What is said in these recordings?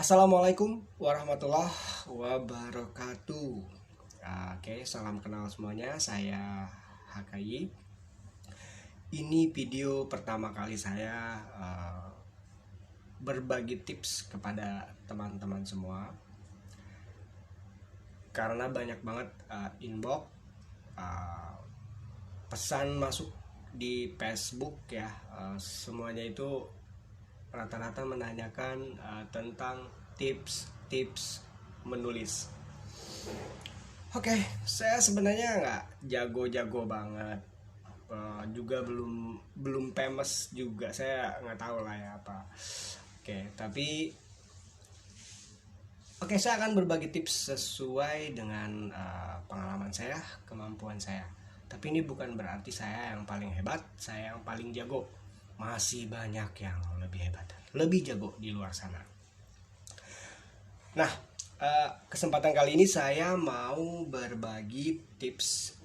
Assalamualaikum warahmatullahi wabarakatuh. Oke, salam kenal semuanya. Saya HKI. Ini video pertama kali saya berbagi tips kepada teman-teman semua. Karena banyak banget inbox, pesan masuk di Facebook ya. Semuanya itu rata-rata menanyakan tentang tips menulis. Oke, saya sebenarnya nggak jago-jago banget, juga belum famous juga, saya nggak tahu lah ya apa. Oke, saya akan berbagi tips sesuai dengan pengalaman saya, kemampuan saya. Tapi ini bukan berarti saya yang paling hebat, saya yang paling jago. Masih banyak yang lebih hebat, lebih jago di luar sana. Nah, kesempatan kali ini saya mau berbagi tips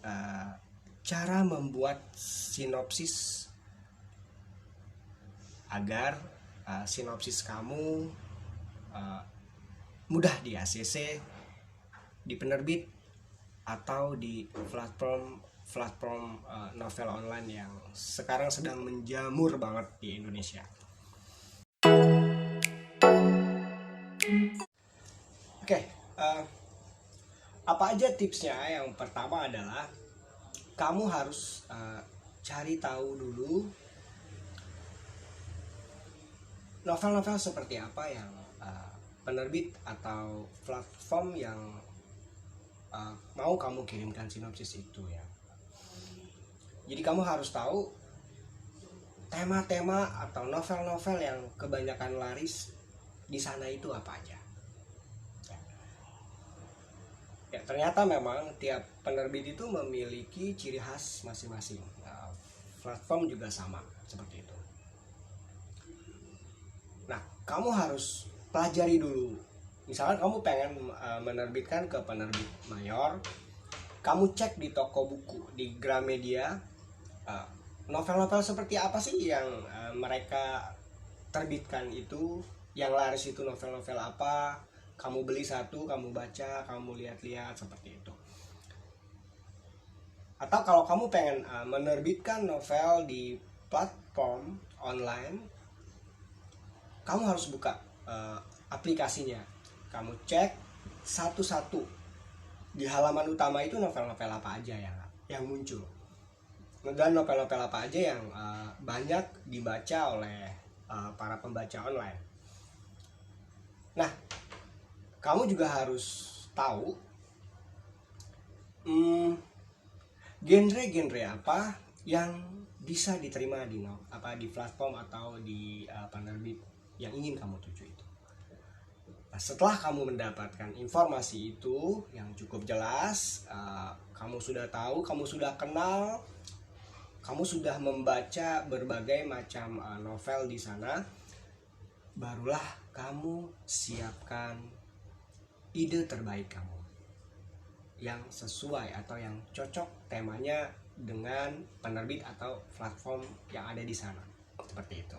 cara membuat sinopsis agar sinopsis kamu mudah di ACC, di penerbit, atau di platform novel online yang sekarang sedang menjamur banget di Indonesia. Oke, apa aja tipsnya? Yang pertama adalah kamu harus cari tahu dulu novel-novel seperti apa yang penerbit atau platform yang mau kamu kirimkan sinopsis itu ya. Jadi kamu harus tahu tema-tema atau novel-novel yang kebanyakan laris di sana itu apa aja. Ya, ternyata memang tiap penerbit itu memiliki ciri khas masing-masing. Platform juga sama seperti itu. Nah, kamu harus pelajari dulu. Misalkan kamu pengen menerbitkan ke penerbit mayor, kamu cek di toko buku, di Gramedia, novel-novel seperti apa sih yang mereka terbitkan itu, yang laris itu novel-novel apa. Kamu beli satu, kamu baca, kamu lihat-lihat seperti itu. Atau kalau kamu pengen menerbitkan novel di platform online, kamu harus buka aplikasinya. Kamu cek satu-satu di halaman utama itu novel-novel apa aja yang muncul, dan novel-novel apa aja yang banyak dibaca oleh para pembaca online. Nah, kamu juga harus tahu genre-genre apa yang bisa diterima di platform atau di penerbit yang ingin kamu tuju itu. Nah, setelah kamu mendapatkan informasi itu yang cukup jelas, kamu sudah tahu, kamu sudah kenal, kamu sudah membaca berbagai macam novel di sana, barulah kamu siapkan ide terbaik kamu yang sesuai atau yang cocok temanya dengan penerbit atau platform yang ada di sana. Seperti itu.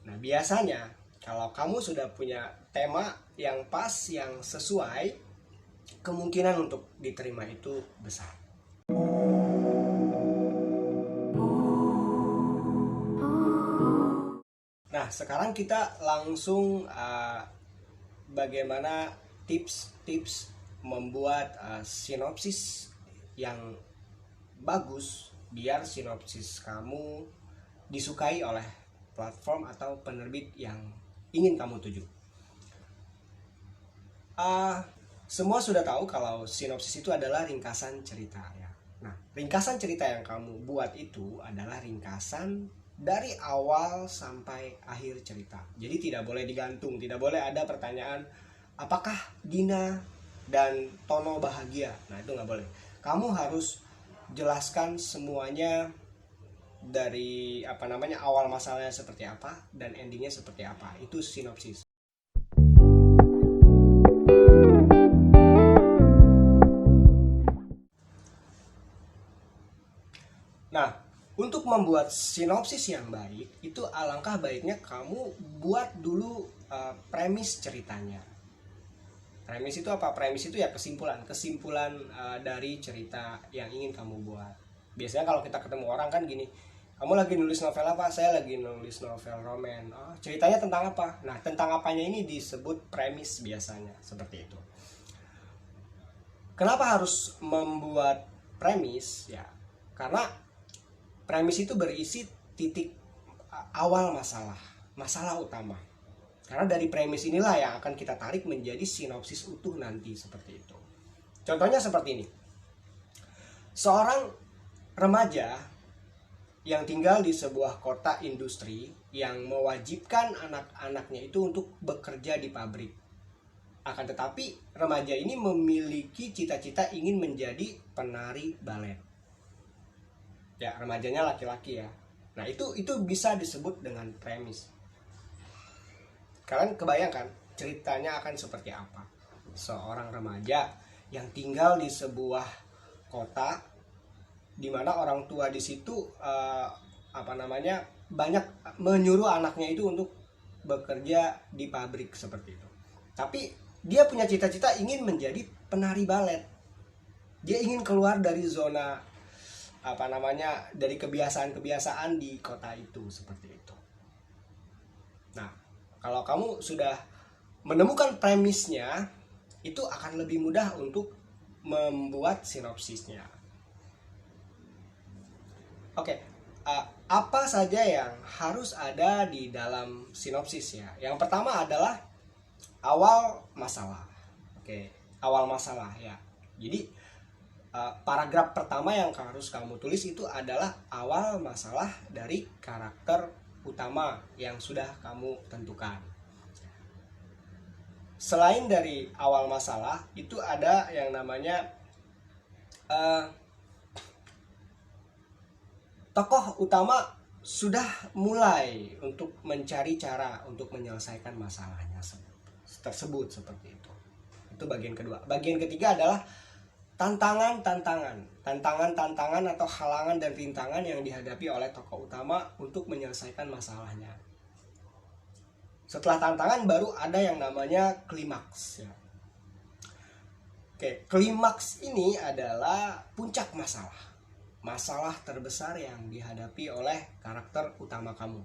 Nah, biasanya kalau kamu sudah punya tema yang pas, yang sesuai, kemungkinan untuk diterima itu besar. Nah, sekarang kita langsung bagaimana tips-tips membuat sinopsis yang bagus biar sinopsis kamu disukai oleh platform atau penerbit yang ingin kamu tuju. Semua sudah tahu kalau sinopsis itu adalah ringkasan cerita ya. Nah, ringkasan cerita yang kamu buat itu adalah ringkasan dari awal sampai akhir cerita. Jadi tidak boleh digantung, tidak boleh ada pertanyaan apakah Dina dan Tono bahagia. Nah, itu nggak boleh. Kamu harus jelaskan semuanya dari awal masalahnya seperti apa dan endingnya seperti apa. Itu sinopsis. Nah, untuk membuat sinopsis yang baik, itu alangkah baiknya kamu buat dulu premis ceritanya. Premis itu apa? Premis itu ya kesimpulan dari cerita yang ingin kamu buat. Biasanya kalau kita ketemu orang kan gini, kamu lagi nulis novel apa? Saya lagi nulis novel roman. Oh, ceritanya tentang apa? Nah, tentang apanya ini disebut premis biasanya, seperti itu. Kenapa harus membuat premis? Ya, karena premis itu berisi titik awal masalah utama. Karena dari premis inilah yang akan kita tarik menjadi sinopsis utuh nanti, seperti itu. Contohnya seperti ini. Seorang remaja yang tinggal di sebuah kota industri yang mewajibkan anak-anaknya itu untuk bekerja di pabrik. Akan tetapi remaja ini memiliki cita-cita ingin menjadi penari balet. Ya, remajanya laki-laki ya. Nah, itu bisa disebut dengan premis. Kalian kebayangkan ceritanya akan seperti apa? Seorang remaja yang tinggal di sebuah kota di mana orang tua di situ banyak menyuruh anaknya itu untuk bekerja di pabrik seperti itu. Tapi dia punya cita-cita ingin menjadi penari balet. Dia ingin keluar dari zona dari kebiasaan-kebiasaan di kota itu, seperti itu. Nah, kalau kamu sudah menemukan premisnya, itu akan lebih mudah untuk membuat sinopsisnya. Oke, apa saja yang harus ada di dalam sinopsis ya? Yang pertama adalah awal masalah. Oke, awal masalah ya. Jadi paragraf pertama yang harus kamu tulis itu adalah awal masalah dari karakter utama yang sudah kamu tentukan. Selain dari awal masalah, itu ada yang namanya tokoh utama sudah mulai untuk mencari cara untuk menyelesaikan masalahnya tersebut, seperti itu. Itu bagian kedua. Bagian ketiga adalah tantangan atau halangan dan rintangan yang dihadapi oleh tokoh utama untuk menyelesaikan masalahnya. Setelah tantangan baru ada yang namanya klimaks ya. Oke, klimaks ini adalah puncak masalah terbesar yang dihadapi oleh karakter utama kamu.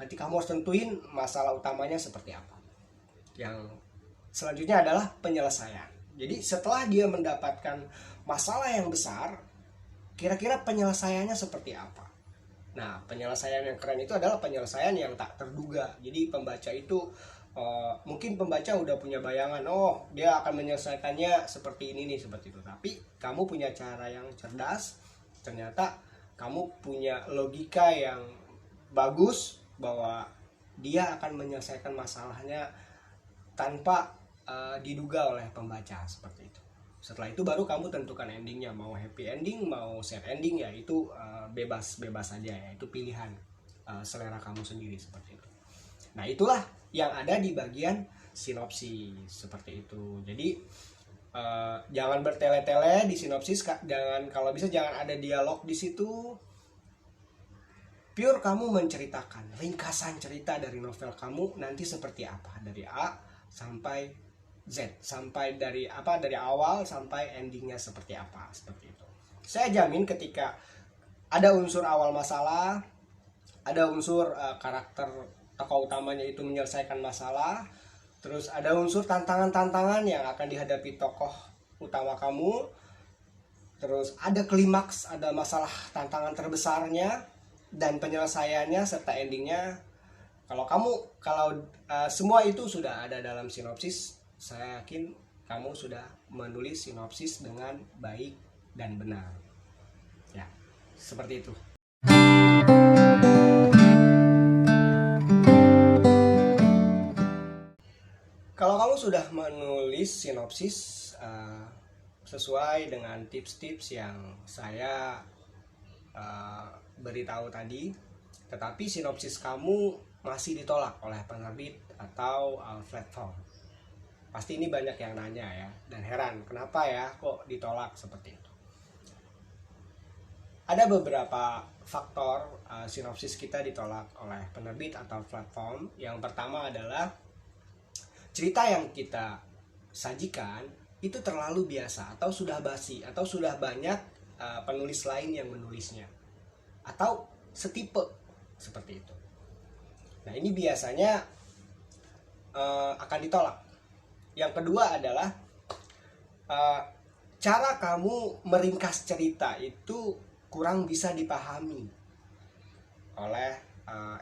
Nanti kamu harus tentuin masalah utamanya seperti apa. Yang selanjutnya adalah penyelesaian. Jadi setelah dia mendapatkan masalah yang besar, kira-kira penyelesaiannya seperti apa? Nah, penyelesaian yang keren itu adalah penyelesaian yang tak terduga. Jadi pembaca itu mungkin pembaca udah punya bayangan, oh dia akan menyelesaikannya seperti ini nih, seperti itu. Tapi kamu punya cara yang cerdas, ternyata kamu punya logika yang bagus bahwa dia akan menyelesaikan masalahnya tanpa diduga oleh pembaca, seperti itu. Setelah itu baru kamu tentukan endingnya, mau happy ending, mau sad ending, ya itu bebas saja ya, itu pilihan selera kamu sendiri, seperti itu. Nah, itulah yang ada di bagian sinopsis, seperti itu. Jadi jangan bertele-tele di sinopsis, kalau bisa jangan ada dialog di situ. Pure kamu menceritakan ringkasan cerita dari novel kamu nanti seperti apa, dari A sampai Z, sampai dari awal sampai endingnya seperti apa, seperti itu. Saya jamin ketika ada unsur awal masalah, ada unsur karakter tokoh utamanya itu menyelesaikan masalah, terus ada unsur tantangan-tantangan yang akan dihadapi tokoh utama kamu, terus ada klimaks, ada masalah tantangan terbesarnya dan penyelesaiannya serta endingnya. Kalau semua itu sudah ada dalam sinopsis, saya yakin kamu sudah menulis sinopsis dengan baik dan benar. Ya, seperti itu. Kalau kamu sudah menulis sinopsis sesuai dengan tips-tips yang saya beritahu tadi, tetapi sinopsis kamu masih ditolak oleh penerbit atau platform, pasti ini banyak yang nanya ya, dan heran kenapa ya kok ditolak seperti itu. Ada beberapa faktor sinopsis kita ditolak oleh penerbit atau platform. Yang pertama adalah cerita yang kita sajikan itu terlalu biasa atau sudah basi atau sudah banyak penulis lain yang menulisnya atau setipe seperti itu. Nah, ini biasanya akan ditolak. Yang kedua adalah cara kamu meringkas cerita itu kurang bisa dipahami oleh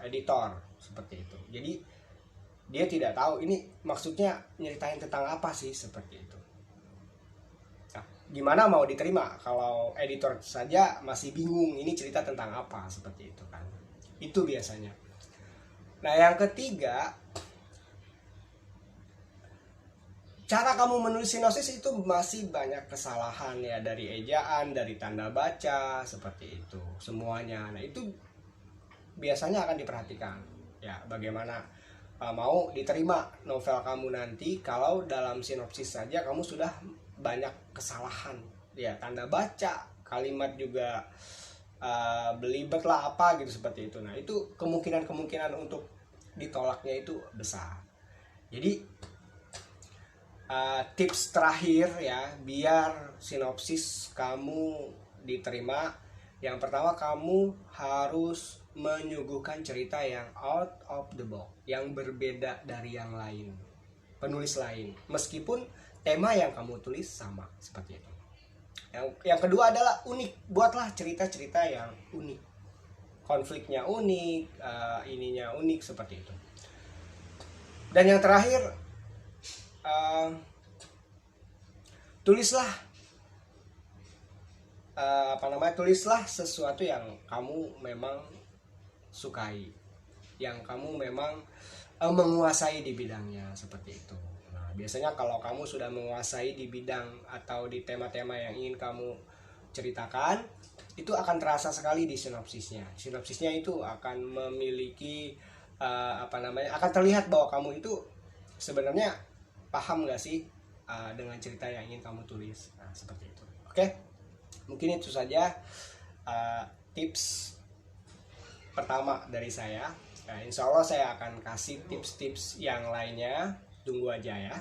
editor seperti itu. Jadi dia tidak tahu ini maksudnya nyeritain tentang apa sih, seperti itu. Nah, gimana mau diterima kalau editor saja masih bingung ini cerita tentang apa, seperti itu kan. Itu biasanya. Nah, yang ketiga, cara kamu menulis sinopsis itu masih banyak kesalahan ya, dari ejaan, dari tanda baca, seperti itu semuanya. Nah, itu biasanya akan diperhatikan ya, bagaimana mau diterima novel kamu nanti kalau dalam sinopsis saja kamu sudah banyak kesalahan ya, tanda baca, kalimat juga belibet lah apa gitu, seperti itu. Nah, itu kemungkinan untuk ditolaknya itu besar. Jadi tips terakhir ya, biar sinopsis kamu diterima, yang pertama kamu harus menyuguhkan cerita yang out of the box, yang berbeda dari yang lain, penulis lain, meskipun tema yang kamu tulis sama, seperti itu. Yang kedua adalah unik, buatlah cerita-cerita yang unik, konfliknya unik, ininya unik, seperti itu. Dan yang terakhir, tulislah tulislah sesuatu yang kamu memang sukai, yang kamu memang menguasai di bidangnya, seperti itu. Nah, biasanya kalau kamu sudah menguasai di bidang atau di tema-tema yang ingin kamu ceritakan, itu akan terasa sekali di sinopsisnya. Sinopsisnya itu akan memiliki akan terlihat bahwa kamu itu sebenarnya paham nggak sih dengan cerita yang ingin kamu tulis. Nah, seperti itu. Oke, mungkin itu saja tips pertama dari saya. Nah, insya Allah saya akan kasih tips-tips yang lainnya, tunggu aja ya.